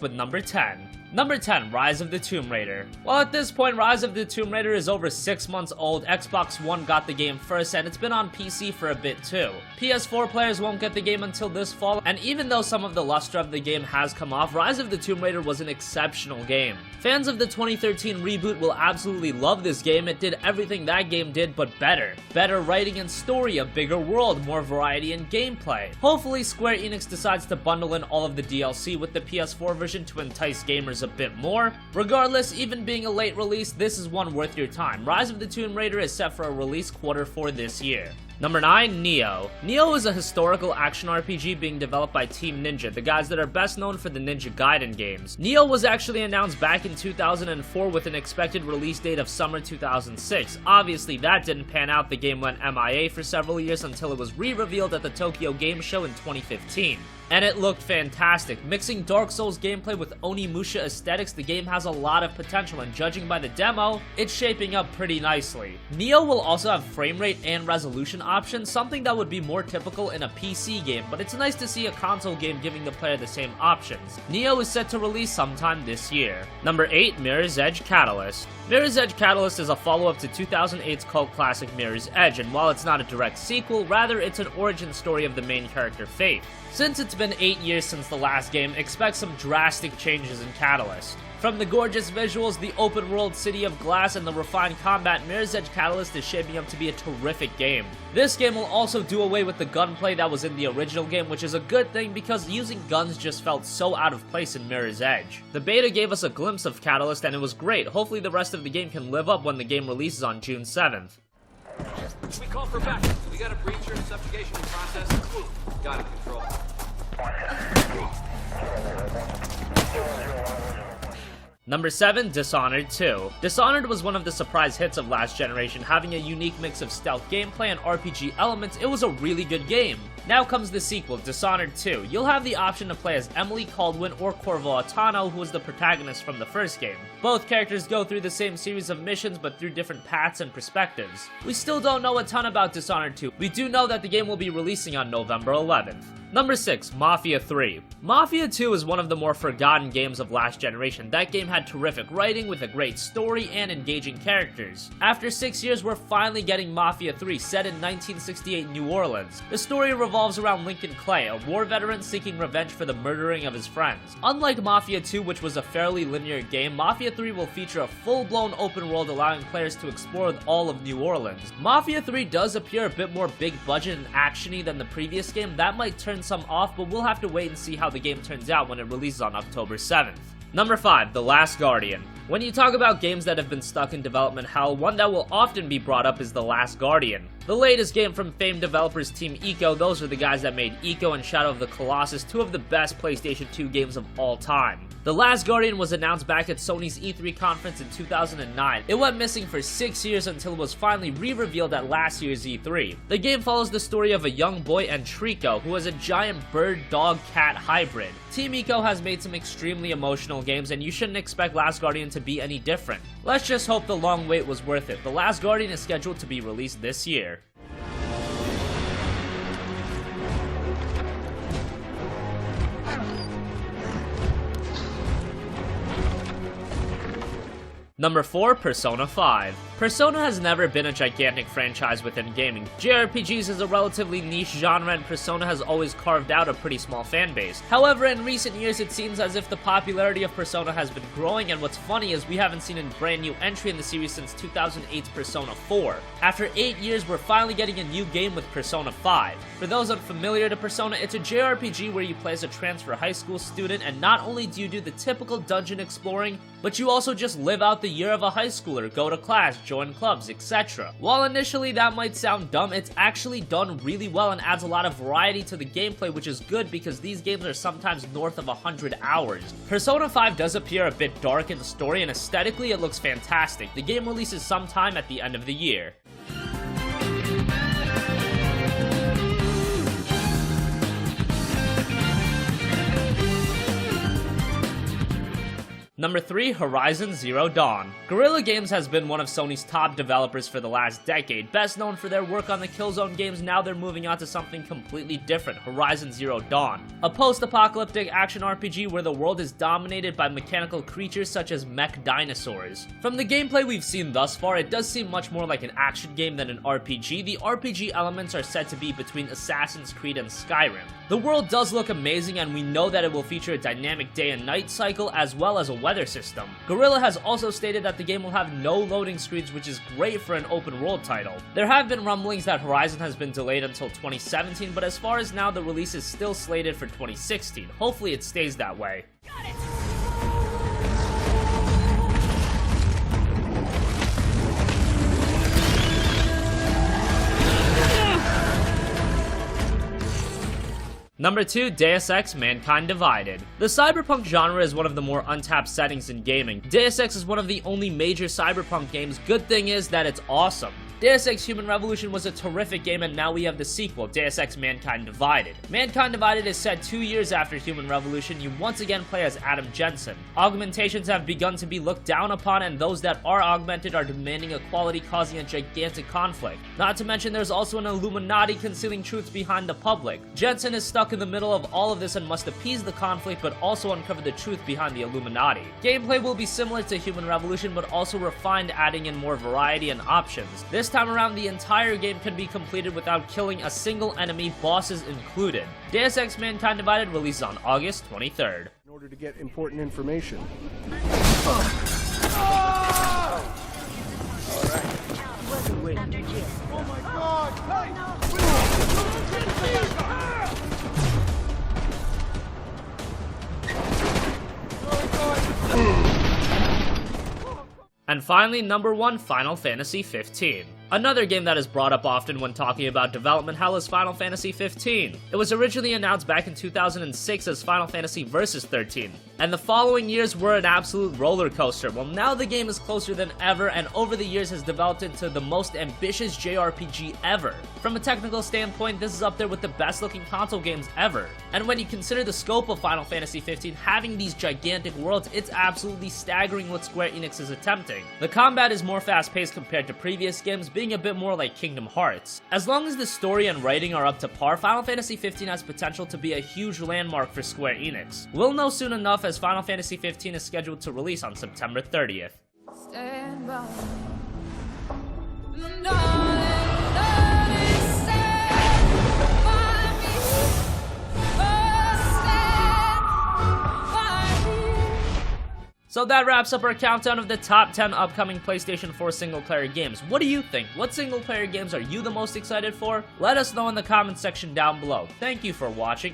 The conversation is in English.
with number 10. Number 10, Rise of the Tomb Raider. Well, at this point, Rise of the Tomb Raider is over 6 months old. Xbox One got the game first, and it's been on PC for a bit too. PS4 players won't get the game until this fall, and even though some of the luster of the game has come off, Rise of the Tomb Raider was an exceptional game. Fans of the 2013 reboot will absolutely love this game. It did everything that game did, but better. Better writing and story, a bigger world, more variety in gameplay. Hopefully, Square Enix decides to bundle in all of the DLC with the PS4 version to entice gamers a bit more. Regardless, even being a late release, this is one worth your time. Rise of the Tomb Raider is set for a release Q4 this year. Number 9, Nioh. Nioh is a historical action RPG being developed by Team Ninja, the guys that are best known for the Ninja Gaiden games. Nioh was actually announced back in 2004 with an expected release date of summer 2006. Obviously, that didn't pan out. The game went MIA for several years until it was re-revealed at the Tokyo Game Show in 2015. And it looked fantastic. Mixing Dark Souls gameplay with Onimusha aesthetics, the game has a lot of potential, and judging by the demo, it's shaping up pretty nicely. Nioh will also have frame rate and resolution options, something that would be more typical in a PC game, but it's nice to see a console game giving the player the same options. Nioh is set to release sometime this year. Number 8, Mirror's Edge Catalyst. Mirror's Edge Catalyst is a follow-up to 2008's cult classic Mirror's Edge, and while it's not a direct sequel, rather it's an origin story of the main character Faith. Since it's been 8 years since the last game, expect some drastic changes in Catalyst. From the gorgeous visuals, the open-world city of glass, and the refined combat, Mirror's Edge Catalyst is shaping up to be a terrific game. This game will also do away with the gunplay that was in the original game, which is a good thing because using guns just felt so out of place in Mirror's Edge. The beta gave us a glimpse of Catalyst, and it was great. Hopefully the rest of the game can live up when the game releases on June 7th. We call for backup. We got a breacher and subjugation process. Got it, Control. Number 7, Dishonored 2. Dishonored was one of the surprise hits of last generation, having a unique mix of stealth gameplay and RPG elements. It was a really good game. Now comes the sequel, Dishonored 2. You'll have the option to play as Emily Caldwin or Corvo Attano, who was the protagonist from the first game. Both characters go through the same series of missions, but through different paths and perspectives. We still don't know a ton about Dishonored 2. We do know that the game will be releasing on November 11th. Number 6, Mafia 3. Mafia 2 is one of the more forgotten games of last generation. That game had terrific writing with a great story and engaging characters. After 6 years, we're finally getting Mafia 3, set in 1968 New Orleans. The story revolves around Lincoln Clay, a war veteran seeking revenge for the murdering of his friends. Unlike Mafia 2, which was a fairly linear game, Mafia 3 will feature a full-blown open world allowing players to explore all of New Orleans. Mafia 3 does appear a bit more big budget and actiony than the previous game. That might turn some off, but we'll have to wait and see how the game turns out when it releases on October 7th. Number 5, The Last Guardian. When you talk about games that have been stuck in development hell, one that will often be brought up is The Last Guardian. The latest game from famed developers Team Ico. Those are the guys that made Ico and Shadow of the Colossus, two of the best PlayStation 2 games of all time. The Last Guardian was announced back at Sony's E3 conference in 2009. It went missing for 6 years until it was finally re-revealed at last year's E3. The game follows the story of a young boy and Trico, who is a giant bird-dog-cat hybrid. Team Ico has made some extremely emotional games, and you shouldn't expect Last Guardian to be any different. Let's just hope the long wait was worth it. The Last Guardian is scheduled to be released this year. Number 4, Persona 5. Persona has never been a gigantic franchise within gaming. JRPGs is a relatively niche genre, and Persona has always carved out a pretty small fan base. However, in recent years, it seems as if the popularity of Persona has been growing, and what's funny is we haven't seen a brand new entry in the series since 2008's Persona 4. After 8 years, we're finally getting a new game with Persona 5. For those unfamiliar to Persona, it's a JRPG where you play as a transfer high school student, and not only do you do the typical dungeon exploring, but you also just live out the year of a high schooler, go to class, join clubs, etc. While initially that might sound dumb, it's actually done really well and adds a lot of variety to the gameplay, which is good because these games are sometimes north of 100 hours. Persona 5 does appear a bit dark in the story, and aesthetically it looks fantastic. The game releases sometime at the end of the year. Number 3, Horizon Zero Dawn. Guerrilla Games has been one of Sony's top developers for the last decade, best known for their work on the Killzone games. Now they're moving on to something completely different, Horizon Zero Dawn. A post-apocalyptic action RPG where the world is dominated by mechanical creatures such as mech dinosaurs. From the gameplay we've seen thus far, it does seem much more like an action game than an RPG. The RPG elements are said to be between Assassin's Creed and Skyrim. The world does look amazing, and we know that it will feature a dynamic day and night cycle as well as a weather system. Guerrilla has also stated that the game will have no loading screens, which is great for an open world title. There have been rumblings that Horizon has been delayed until 2017, but as far as now, the release is still slated for 2016. Hopefully it stays that way. Got it! Number 2, Deus Ex: Mankind Divided. The cyberpunk genre is one of the more untapped settings in gaming. Deus Ex is one of the only major cyberpunk games. Good thing is that it's awesome. Deus Ex Human Revolution was a terrific game, and now we have the sequel, Deus Ex: Mankind Divided. Mankind Divided is set 2 years after Human Revolution. You once again play as Adam Jensen. Augmentations have begun to be looked down upon, and those that are augmented are demanding equality, causing a gigantic conflict. Not to mention there's also an Illuminati concealing truths behind the public. Jensen is stuck in the middle of all of this and must appease the conflict, but also uncover the truth behind the Illuminati. Gameplay will be similar to Human Revolution, but also refined, adding in more variety and options. This time around, the entire game can be completed without killing a single enemy, bosses included. Deus Ex: Mankind Divided releases on August 23rd. In order to get important information. And finally, number 1, Final Fantasy 15. Another game that is brought up often when talking about development hell is Final Fantasy 15. It was originally announced back in 2006 as Final Fantasy Versus 13, and the following years were an absolute roller coaster. Well, now the game is closer than ever, and over the years has developed into the most ambitious JRPG ever. From a technical standpoint, this is up there with the best looking console games ever. And when you consider the scope of Final Fantasy 15 having these gigantic worlds, it's absolutely staggering what Square Enix is attempting. The combat is more fast paced compared to previous games, being a bit more like Kingdom Hearts. As long as the story and writing are up to par, Final Fantasy 15 has potential to be a huge landmark for Square Enix. We'll know soon enough, as Final Fantasy 15 is scheduled to release on September 30th. Stand by. So that wraps up our countdown of the top 10 upcoming PlayStation 4 single-player games. What do you think? What single-player games are you the most excited for? Let us know in the comment section down below. Thank you for watching.